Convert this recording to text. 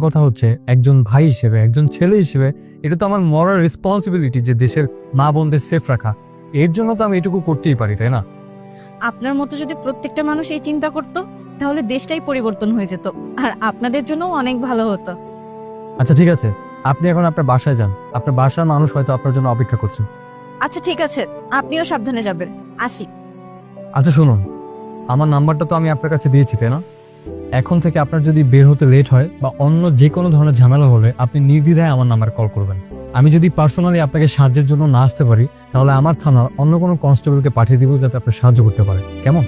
কথা হচ্ছে একজন ভাই হিসেবে, একজন ছেলে হিসেবে এটা তো আমার মরাল রেসপন্সিবিলিটি যে দেশের মা বোনদের সেফ রাখা। এর জন্য তো আমি এটুকু করতেই পারি, তাই না? আপনার মতো যদি প্রত্যেকটা মানুষ এই চিন্তা করতো তাহলে দেশটাই পরিবর্তন হয়ে যেত, আর আপনাদের জন্য অনেক ভালো হতো। আচ্ছা ঠিক আছে, আপনি এখন আপনার বাসায় যান। আপনার বাসার মানুষ হয়তো আপনার জন্য অপেক্ষা করছেন। আচ্ছা ঠিক আছে, আপনিও সাবধানে যাবেন। আসি। আচ্ছা শুনুন, আমার নাম্বারটা তো আমি আপনার কাছে দিয়েছি, তাই না? এখন থেকে আপনার যদি বের হতে লেট হয় বা অন্য যে কোনো ধরনের ঝামেলা হলে আপনি নির্দ্বিধায় আমার নাম্বার কল করবেন। আমি যদি পার্সোনালি আপনাকে সাহায্যের জন্য না আসতে পারি, তাহলে আমার থানার অন্য কোনো কনস্টেবলকে পাঠিয়ে দিব যাতে আপনি সাহায্য করতে পারে। কেমন?